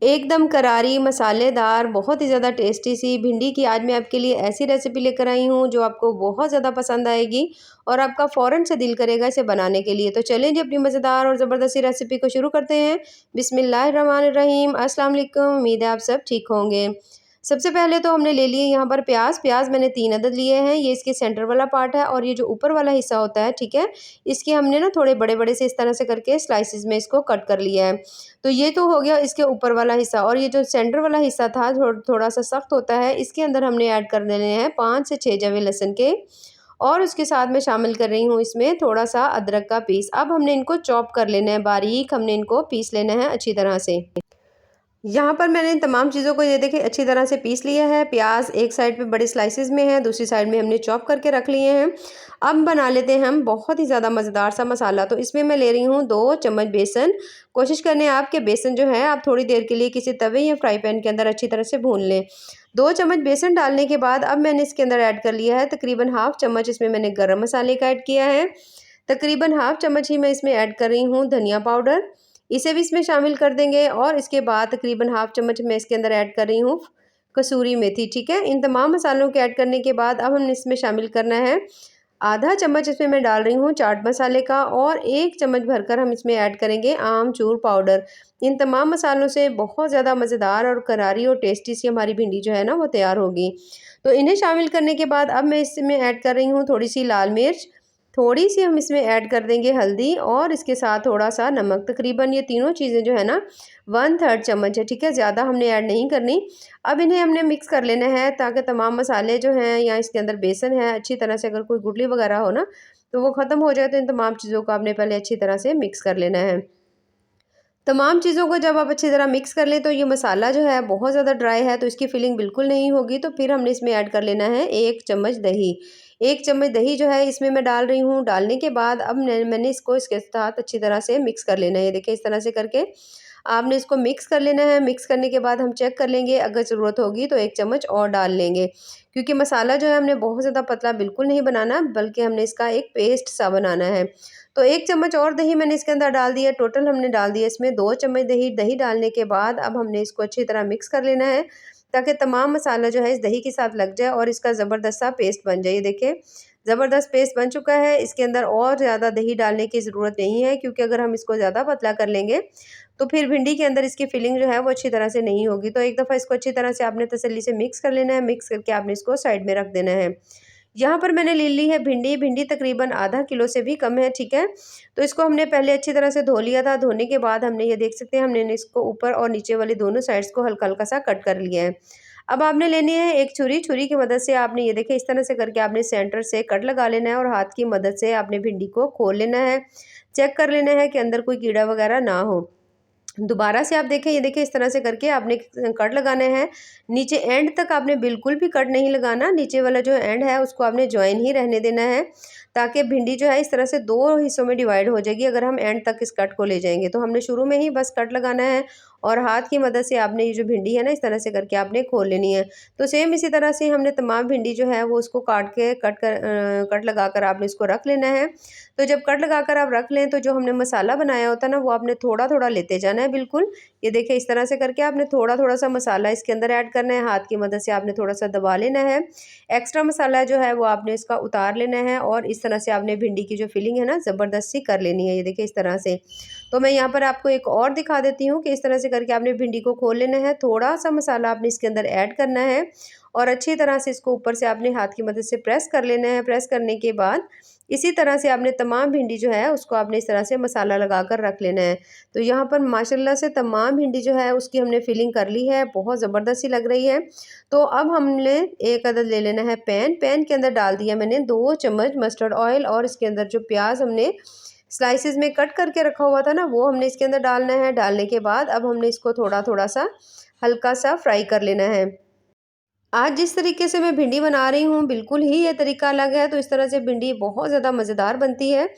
एकदम करारी, मसालेदार, बहुत ही ज़्यादा टेस्टी सी भिंडी की आज मैं आपके लिए ऐसी रेसिपी लेकर आई हूँ जो आपको बहुत ज़्यादा पसंद आएगी और आपका फ़ौरन से दिल करेगा इसे बनाने के लिए। तो चलें जी अपनी मज़ेदार और ज़बरदस्ती रेसिपी को शुरू करते हैं। बिस्मिल्लाहिर्रहमानिर्रहीम। अस्सलाम वालेकुम। उम्मीद है आप सब ठीक होंगे। सबसे पहले तो हमने ले लिए यहाँ पर प्याज। प्याज मैंने 3 अदद लिए हैं। ये इसके सेंटर वाला पार्ट है और ये जो ऊपर वाला हिस्सा होता है, ठीक है, इसके हमने ना थोड़े बड़े-बड़े से इस तरह से करके स्लाइसेस में इसको कट कर लिया है। तो ये तो हो गया इसके ऊपर वाला हिस्सा, और ये जो सेंटर वाला हिस्सा था थोड़ा सा सख्त होता है, इसके अंदर हमने ऐड कर देने हैं 5 से 6 जवे लहसुन के, और उसके साथ मैं शामिल कर रही हूँ इसमें थोड़ा सा अदरक का पीस। अब हमने इनको चॉप कर लेना है, बारीक हमने इनको पीस लेना है अच्छी तरह से। यहाँ पर मैंने इन तमाम चीज़ों को ये देखिए अच्छी तरह से पीस लिया है। प्याज एक साइड पे बड़े स्लाइसेस में है, दूसरी साइड में हमने चॉप करके रख लिए हैं। अब बना लेते हैं हम बहुत ही ज़्यादा मज़ेदार सा मसाला। तो इसमें मैं ले रही हूँ 2 चम्मच बेसन। कोशिश करने आपके बेसन जो है आप थोड़ी देर के लिए किसी तवे या फ्राई पैन के अंदर अच्छी तरह से भून लें। 2 चम्मच बेसन डालने के बाद अब मैंने इसके अंदर ऐड कर लिया है तकरीबन हाफ़ चम्मच, इसमें मैंने गरम मसाले का ऐड किया है। तकरीबन हाफ़ चम्मच ही मैं इसमें ऐड कर रही हूँ धनिया पाउडर, इसे भी इसमें शामिल कर देंगे। और इसके बाद तकरीबन हाफ़ चम्मच मैं इसके अंदर ऐड कर रही हूँ कसूरी मेथी, ठीक है। इन तमाम मसालों को ऐड करने के बाद अब हमने इसमें शामिल करना है आधा चम्मच, इसमें मैं डाल रही हूँ चाट मसाले का, और 1 चम्मच भरकर हम इसमें ऐड करेंगे आमचूर पाउडर। इन तमाम मसालों से बहुत ज़्यादा मज़ेदार और करारी और टेस्टी सी हमारी भिंडी जो है ना वो तैयार होगी। तो इन्हें शामिल करने के बाद अब मैं इसमें ऐड कर रही हूँ थोड़ी सी लाल मिर्च, थोड़ी सी हम इसमें ऐड कर देंगे हल्दी, और इसके साथ थोड़ा सा नमक। तकरीबन ये तीनों चीज़ें जो है ना 1/3 चम्मच है, ठीक है, ज़्यादा हमने ऐड नहीं करनी। अब इन्हें हमने मिक्स कर लेना है ताकि तमाम मसाले जो हैं या इसके अंदर बेसन है अच्छी तरह से, अगर कोई गुठली वगैरह हो ना तो वो ख़त्म हो जाए। तो इन तमाम चीज़ों को आपने पहले अच्छी तरह से मिक्स कर लेना है। तमाम चीज़ों को जब आप अच्छी तरह मिक्स कर लें तो ये मसाला जो है बहुत ज़्यादा ड्राई है तो इसकी फिलिंग बिल्कुल नहीं होगी। तो फिर हमने इसमें ऐड कर लेना है 1 चम्मच दही। 1 चम्मच दही जो है इसमें मैं डाल रही हूँ। डालने के बाद अब मैंने इसको इसके साथ अच्छी तरह से मिक्स कर लेना है। ये देखिए इस तरह से करके आपने इसको मिक्स कर लेना है। मिक्स करने के बाद हम चेक कर लेंगे, अगर ज़रूरत होगी तो 1 चम्मच और डाल लेंगे, क्योंकि मसाला जो है हमने बहुत ज़्यादा पतला बिल्कुल नहीं बनाना, बल्कि हमने इसका एक पेस्ट सा बनाना है। तो 1 चम्मच और दही मैंने इसके अंदर डाल दिया। टोटल हमने डाल दिया इसमें 2 चम्मच दही। दही डालने के बाद अब हमने इसको अच्छी तरह मिक्स कर लेना है ताकि तमाम मसाला जो है इस दही के साथ लग जाए और इसका ज़बरदस्त सा पेस्ट बन जाए। ये देखिए ज़बरदस्त पेस्ट बन चुका है। इसके अंदर और ज़्यादा दही डालने की ज़रूरत नहीं है, क्योंकि अगर हम इसको ज़्यादा पतला कर लेंगे तो फिर भिंडी के अंदर इसकी फिलिंग जो है वो अच्छी तरह से नहीं होगी। तो एक दफ़ा इसको अच्छी तरह से आपने तसल्ली से मिक्स कर लेना है। मिक्स करके आपने इसको साइड में रख देना है। यहाँ पर मैंने ले ली है भिंडी। भिंडी तकरीबन आधा किलो से भी कम है, ठीक है। तो इसको हमने पहले अच्छी तरह से धो लिया था। धोने के बाद हमने ये देख सकते हैं हमने इसको ऊपर और नीचे वाली दोनों साइड्स को हल्का-हल्का सा कट कर लिया है। अब आपने लेनी है एक छुरी। छुरी की मदद से आपने ये देखिए इस तरह से करके आपने सेंटर से कट लगा लेना है और हाथ की मदद से आपने भिंडी को खोल लेना है। चेक कर लेना है कि अंदर कोई कीड़ा वगैरह ना हो। दोबारा से आप देखें, ये देखिए इस तरह से करके आपने कट लगाना है। नीचे एंड तक आपने बिल्कुल भी कट नहीं लगाना। नीचे वाला जो एंड है उसको आपने जॉइन ही रहने देना है, ताकि भिंडी जो है इस तरह से 2 हिस्सों में डिवाइड हो जाएगी अगर हम एंड तक इस कट को ले जाएंगे। तो हमने शुरू में ही बस कट लगाना है और हाथ की मदद से आपने ये जो भिंडी है ना इस तरह से करके आपने खोल लेनी है। तो सेम इसी तरह से हमने तमाम भिंडी जो है वो उसको काट के कट लगा कर आपने इसको रख लेना है। तो जब कट लगा कर आप रख लें तो जो हमने मसाला बनाया होता है ना वो आपने थोड़ा-थोड़ा लेते जाना है बिल्कुल। ये देखिए इस तरह से करके आपने थोड़ा-थोड़ा सा मसाला इसके अंदर ऐड करना है। हाथ की मदद से आपने थोड़ा-सा दबा लेना है। एक्स्ट्रा मसाला जो है वो आपने इसका उतार लेना है और इस तरह से आपने भिंडी की जो फिलिंग है ना ज़बरदस्त सी कर लेनी है। ये देखिए इस तरह से। तो मैं यहाँ पर आपको एक और दिखा देती हूँ कि इस तरह से करके आपने भिंडी को खोल लेना है। थोड़ा-सा मसाला आपने इसके अंदर ऐड करना है और अच्छी तरह से इसको ऊपर से आपने हाथ की मदद से प्रेस कर लेना है। प्रेस करने के बाद इसी तरह से आपने तमाम भिंडी जो है उसको आपने इस तरह से मसाला लगाकर रख लेना है। तो यहाँ पर माशाल्लाह से तमाम भिंडी जो है उसकी हमने फिलिंग कर ली है, बहुत ज़बरदस्त सी लग रही है। तो अब हमने एक अदद ले लेना है पैन। पैन के अंदर डाल दिया मैंने 2 चम्मच मस्टर्ड ऑयल, और इसके अंदर जो प्याज हमने स्लाइसेस में कट करके रखा हुआ था ना वो हमने इसके अंदर डालना है। डालने के बाद अब हमने इसको थोड़ा-थोड़ा सा हल्का सा फ्राई कर लेना है। आज जिस तरीके से मैं भिंडी बना रही हूँ बिल्कुल ही ये तरीका अलग है। तो इस तरह से भिंडी बहुत ज़्यादा मज़ेदार बनती है।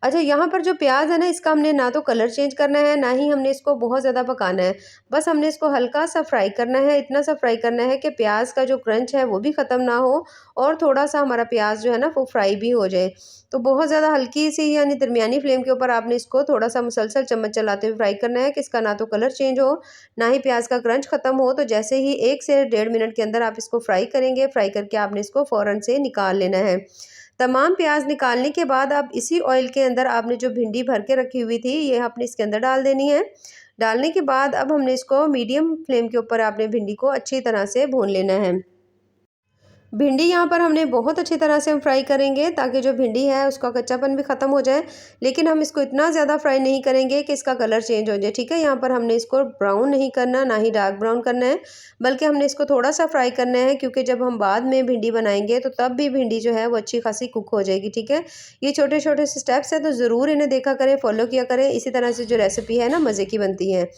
अच्छा, यहाँ पर जो प्याज़ है ना, इसका हमने ना तो कलर चेंज करना है, ना ही हमने इसको बहुत ज़्यादा पकाना है। बस हमने इसको हल्का-सा फ्राई करना है, इतना सा फ्राई करना है कि प्याज़ का जो क्रंच है वो भी ख़त्म ना हो और थोड़ा-सा हमारा प्याज़ जो है ना वो फ्राई भी हो जाए। तो बहुत ज़्यादा हल्की-सी यानी दरमियानी फ्लेम के ऊपर आपने इसको थोड़ा-सा मुसलसल चम्मच चलाते हुए फ्राई करना है कि इसका ना तो कलर चेंज हो, ना ही प्याज़ का क्रंच ख़त्म हो। तो जैसे ही 1 से डेढ़ मिनट के अंदर आप इसको फ्राई करेंगे, फ्राई करके आपने इसको फ़ौरन से निकाल लेना है। तमाम प्याज निकालने के बाद अब इसी ऑयल के अंदर आपने जो भिंडी भर के रखी हुई थी ये आपने इसके अंदर डाल देनी है। डालने के बाद अब हमने इसको मीडियम फ्लेम के ऊपर आपने भिंडी को अच्छी तरह से भून लेना है। भिंडी यहाँ पर हमने बहुत अच्छी तरह से हम फ्राई करेंगे ताकि जो भिंडी है उसका कच्चापन भी ख़त्म हो जाए, लेकिन हम इसको इतना ज़्यादा फ्राई नहीं करेंगे कि इसका कलर चेंज हो जाए। ठीक है, यहाँ पर हमने इसको ब्राउन नहीं करना, ना ही डार्क ब्राउन करना है, बल्कि हमने इसको थोड़ा सा फ्राई करना है, क्योंकि जब हम बाद में भिंडी बनाएंगे तो तब भी भिंडी जो है वो अच्छी खासी कुक हो जाएगी। ठीक है, ये छोटे छोटे से स्टेप्स हैं तो ज़रूर इन्हें देखा करें, फॉलो किया करें। इसी तरह से जो रेसिपी है ना मज़े की बनती है।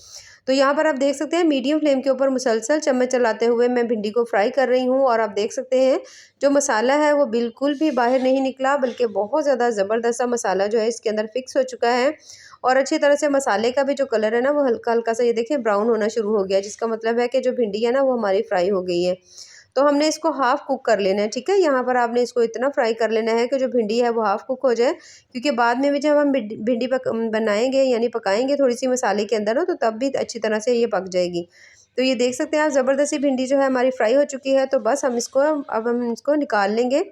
तो यहाँ पर आप देख सकते हैं मीडियम फ्लेम के ऊपर मुसलसल चम्मच चलाते हुए मैं भिंडी को फ्राई कर रही हूँ, और आप देख सकते हैं जो मसाला है वो बिल्कुल भी बाहर नहीं निकला, बल्कि बहुत ज़्यादा ज़बरदस्त सा मसाला जो है इसके अंदर फिक्स हो चुका है। और अच्छी तरह से मसाले का भी जो कलर है ना वो हल्का हल्का सा ये देखिए ब्राउन होना शुरू हो गया, जिसका मतलब है कि जो भिंडी है ना वो हमारी फ्राई हो गई है। तो हमने इसको हाफ़ कुक कर लेना है। ठीक है, यहाँ पर आपने इसको इतना फ्राई कर लेना है कि जो भिंडी है वो हाफ़ कुक हो जाए, क्योंकि बाद में भी जब हम भिंडी बनाएंगे यानी पकाएंगे थोड़ी सी मसाले के अंदर ना, तो तब भी अच्छी तरह से ये पक जाएगी। तो ये देख सकते हैं आप, ज़बरदस्ती भिंडी जो है हमारी फ्राई हो चुकी है। तो बस अब हम इसको निकाल लेंगे।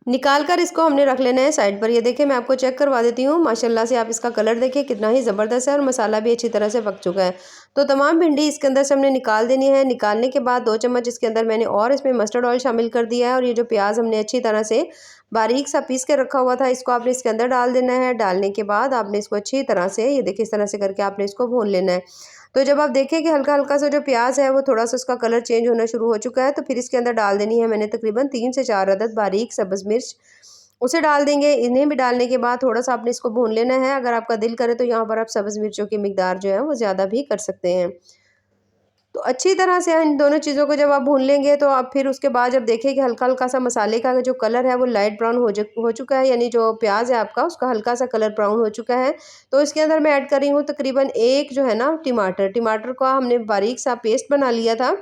निकाल कर इसको हमने रख लेना है साइड पर। ये देखिए मैं आपको चेक करवा देती हूँ, माशाल्लाह से आप इसका कलर देखिए कितना ही ज़बरदस्त है और मसाला भी अच्छी तरह से पक चुका है। तो तमाम भिंडी इसके अंदर से हमने निकाल देनी है। निकालने के बाद 2 चम्मच इसके अंदर मैंने और इसमें मस्टर्ड ऑयल शामिल कर दिया है, और ये जो प्याज हमने अच्छी तरह से बारीक सा पीस के रखा हुआ था इसको आपने इसके अंदर डाल देना है। डालने के बाद आपने इसको अच्छी तरह से ये देखिए इस तरह से करके आपने इसको भून लेना है। तो जब आप देखें कि हल्का-हल्का सा जो प्याज़ है वो थोड़ा-सा उसका कलर चेंज होना शुरू हो चुका है, तो फिर इसके अंदर डाल देनी है मैंने तकरीबन 3 से 4 अदद बारीक सब्ज़ मिर्च, उसे डाल देंगे। इन्हें भी डालने के बाद थोड़ा-सा आपने इसको भून लेना है। अगर आपका दिल करे तो यहाँ पर आप सब्ज़ मिर्चों की मिकदार जो है वो ज़्यादा भी कर सकते हैं। तो अच्छी तरह से इन दोनों चीज़ों को जब आप भून लेंगे तो आप फिर उसके बाद जब देखें कि हल्का-हल्का सा मसाले का जो कलर है वो लाइट ब्राउन हो चुका है, यानी जो प्याज़ है आपका उसका हल्का-सा कलर ब्राउन हो चुका है। तो इसके अंदर मैं ऐड कर रही हूँ तकरीबन 1 जो है ना टमाटर, टमाटर का हमने बारीक सा पेस्ट बना लिया था।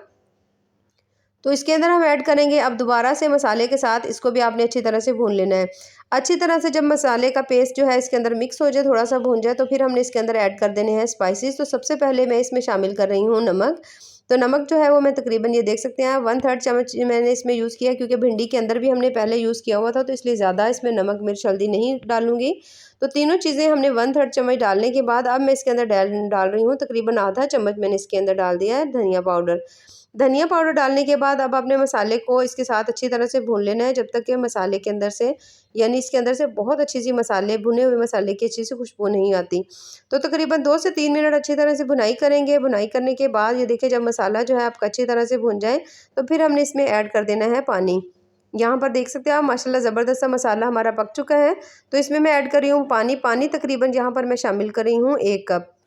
तो इसके अंदर हम ऐड करेंगे अब दोबारा से मसाले के साथ, इसको भी आपने अच्छी तरह से भून लेना है। अच्छी तरह से जब मसाले का पेस्ट जो है इसके अंदर मिक्स हो जाए, थोड़ा-सा भून जाए, तो फिर हमने इसके अंदर ऐड कर देने हैं स्पाइसेस। तो सबसे पहले मैं इसमें शामिल कर रही हूँ नमक। तो नमक जो है वो मैं तकरीबन ये देख सकते हैं 1/3 चम्मच मैंने इसमें यूज़ किया, क्योंकि भिंडी के अंदर भी हमने पहले यूज़ किया हुआ था, तो इसलिए ज़्यादा इसमें नमक मिर्च हल्दी नहीं डालूँगी। तो तीनों चीज़ें हमने 1/3 चम्मच डालने के बाद अब मैं इसके अंदर डाल रही हूँ तकरीबन आधा चम्मच मैंने इसके अंदर डाल दिया है धनिया पाउडर। धनिया पाउडर डालने के बाद अब आपने मसाले को इसके साथ अच्छी तरह से भून लेना है, जब तक कि मसाले के अंदर से यानी इसके अंदर से बहुत अच्छी सी मसाले भुने हुए मसाले की अच्छी सी खुशबू नहीं आती। तो तकरीबन 2 से 3 मिनट अच्छी तरह से भुनाई करेंगे। भुनाई करने के बाद ये देखिए जब मसाला जो है आपका अच्छी तरह से भुन जाए, तो फिर हमने इसमें ऐड कर देना है पानी। यहाँ पर देख सकते हैं आप माशाल्लाह ज़बरदस्त सा मसाला हमारा पक चुका है। तो इसमें मैं ऐड कर रही हूँ पानी। पानी तकरीबन यहाँ पर मैं शामिल कर रही हूँ 1 कप।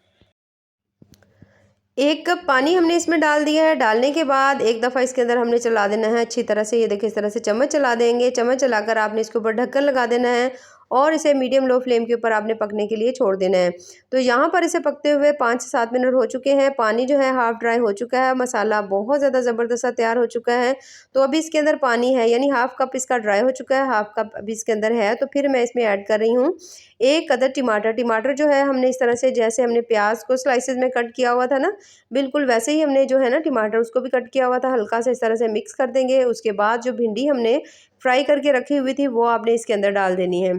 1 कप पानी हमने इसमें डाल दिया है। डालने के बाद एक दफ़ा इसके अंदर हमने चला देना है अच्छी तरह से। ये देखिए इस तरह से चम्मच चला देंगे। चम्मच चलाकर आपने इसके ऊपर ढक्कन लगा देना है और इसे मीडियम लो फ्लेम के ऊपर आपने पकने के लिए छोड़ देना है। तो यहाँ पर इसे पकते हुए 5 से 7 मिनट हो चुके हैं। पानी जो है हाफ़ ड्राई हो चुका है। मसाला बहुत ज़्यादा ज़बरदस्त सा तैयार हो चुका है। तो अभी इसके अंदर पानी है, यानी हाफ़ कप इसका ड्राई हो चुका है, हाफ़ कप अभी इसके अंदर है। तो फिर मैं इसमें ऐड कर रही हूँ 1 अदद टमाटर। टमाटर जो है हमने इस तरह से जैसे हमने प्याज़ को स्लाइसेस में कट किया हुआ था ना, बिल्कुल वैसे ही हमने जो है ना टमाटर उसको भी कट किया हुआ था। हल्का सा इस तरह से मिक्स कर देंगे। उसके बाद जो भिंडी हमने फ्राई करके रखी हुई थी वो आपने इसके अंदर डाल देनी है।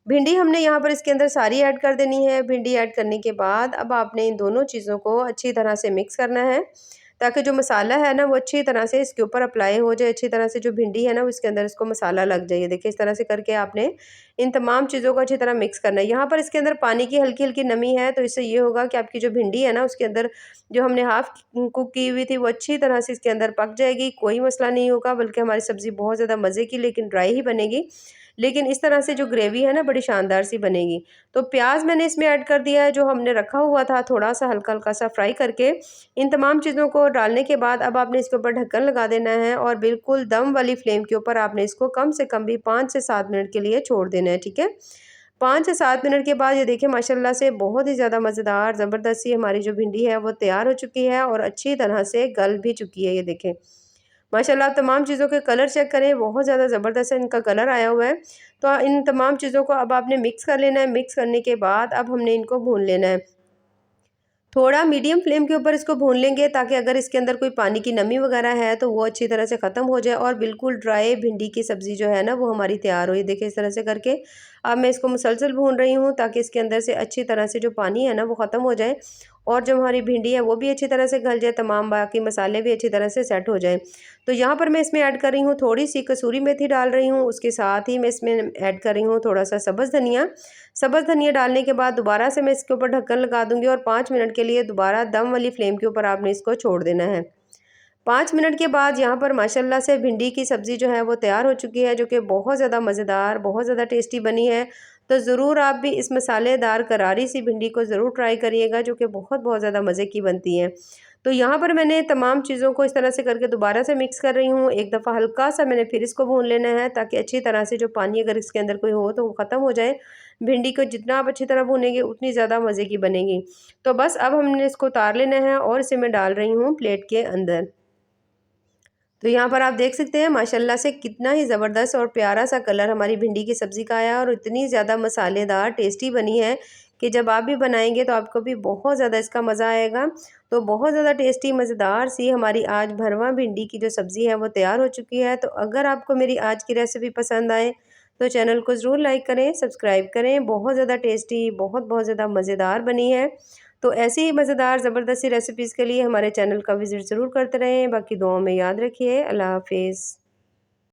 भिंडी हमने यहाँ पर इसके अंदर सारी ऐड कर देनी है। भिंडी ऐड करने के बाद अब आपने इन दोनों चीज़ों को अच्छी तरह से मिक्स करना है, ताकि जो मसाला है ना वो अच्छी तरह से इसके ऊपर अप्लाई हो जाए। अच्छी तरह से जो भिंडी है ना वो इसके अंदर इसको मसाला लग जाए। देखिए इस तरह से करके आपने इन तमाम चीज़ों को अच्छी तरह मिक्स करना है। यहाँ पर इसके अंदर पानी की हल्की-हल्की नमी है, तो इससे ये होगा कि आपकी जो भिंडी है ना उसके अंदर जो हमने हाफ़ कुक की हुई थी वो अच्छी तरह से इसके अंदर पक जाएगी। कोई मसला नहीं होगा, बल्कि हमारी सब्ज़ी बहुत ज़्यादा मज़े की लेकिन ड्राई ही बनेगी। लेकिन इस तरह से जो ग्रेवी है ना बड़ी शानदार सी बनेगी। तो प्याज़ मैंने इसमें ऐड कर दिया है जो हमने रखा हुआ था, थोड़ा-सा हल्का-हल्का सा फ्राई करके। इन तमाम चीज़ों को डालने के बाद अब आपने इसके ऊपर ढक्कन लगा देना है और बिल्कुल दम वाली फ्लेम के ऊपर आपने इसको कम से कम भी 5 से 7 मिनट के लिए छोड़ देना है, ठीक है? 5 से 7 मिनट के बाद ये देखिए माशाल्लाह से बहुत ही ज़्यादा मज़ेदार ज़बरदस्त सी हमारी जो भिंडी है वो तैयार हो चुकी है और अच्छी तरह से गल भी चुकी है। ये देखें माशाल्लाह आप तमाम चीज़ों के कलर चेक करें, बहुत ज़्यादा ज़बरदस्त इनका कलर आया हुआ है। तो इन तमाम चीज़ों को अब आपने मिक्स कर लेना है। मिक्स करने के बाद अब हमने इनको भून लेना है। थोड़ा मीडियम फ्लेम के ऊपर इसको भून लेंगे ताकि अगर इसके अंदर कोई पानी की नमी वगैरह है तो वो अच्छी तरह से ख़त्म हो जाए और बिल्कुल ड्राई भिंडी की सब्ज़ी जो है ना वो हमारी तैयार हो। ये देखिए इस तरह से करके अब मैं इसको मुसलसल भून रही हूँ ताकि इसके अंदर से अच्छी तरह से जो पानी है ना वो ख़त्म हो जाए और जो हमारी भिंडी है वो भी अच्छी तरह से गल जाए, तमाम बाकी मसाले भी अच्छी तरह से सेट हो जाए। तो यहाँ पर मैं इसमें ऐड कर रही हूँ थोड़ी सी कसूरी मेथी डाल रही हूँ, उसके साथ ही मैं इसमें ऐड कर रही हूँ थोड़ा सा सब्ज़ धनिया। सब्ज़ धनिया डालने के बाद दोबारा से मैं इसके ऊपर ढक्कन लगा दूँगी और 5 मिनट के लिए दोबारा दम वाली फ्लेम के ऊपर आपने इसको छोड़ देना है। 5 मिनट के बाद यहाँ पर माशाल्लाह से भिंडी की सब्ज़ी जो है वो तैयार हो चुकी है, जो कि बहुत ज़्यादा मज़ेदार, बहुत ज़्यादा टेस्टी बनी है। तो ज़रूर आप भी इस मसालेदार करारी सी भिंडी को ज़रूर ट्राई करिएगा, जो कि बहुत ज़्यादा मज़े की बनती है। तो यहाँ पर मैंने तमाम चीज़ों को इस तरह से करके दोबारा से मिक्स कर रही हूँ। एक दफ़ा हल्का-सा मैंने फिर इसको भून लेना है ताकि अच्छी तरह से जो पानी अगर इसके अंदर कोई हो तो वो ख़त्म हो जाए। भिंडी को जितना आप अच्छी तरह भूनेंगे उतनी ज़्यादा मज़े की बनेगी। तो बस अब हमने इसको उतार लेना है और इसे मैं डाल रही हूँ प्लेट के अंदर। तो यहाँ पर आप देख सकते हैं माशाल्लाह से कितना ही ज़बरदस्त और प्यारा सा कलर हमारी भिंडी की सब्ज़ी का आया और इतनी ज़्यादा मसालेदार टेस्टी बनी है कि जब आप भी बनाएंगे तो आपको भी बहुत ज़्यादा इसका मज़ा आएगा। तो बहुत ज़्यादा टेस्टी मज़ेदार सी हमारी आज भरवा भिंडी की जो सब्ज़ी है वो तैयार हो चुकी है। तो अगर आपको मेरी आज की रेसिपी पसंद आए तो चैनल को ज़रूर लाइक करें, सब्सक्राइब करें। बहुत ज़्यादा टेस्टी, बहुत ज़्यादा मज़ेदार बनी है। तो ऐसी ही मज़ेदार ज़बरदस्ती रेसिपीज़ के लिए हमारे चैनल का विज़िट ज़रूर करते रहें। बाकी दुआओं में याद रखिए। अल्लाह हाफ़िज़।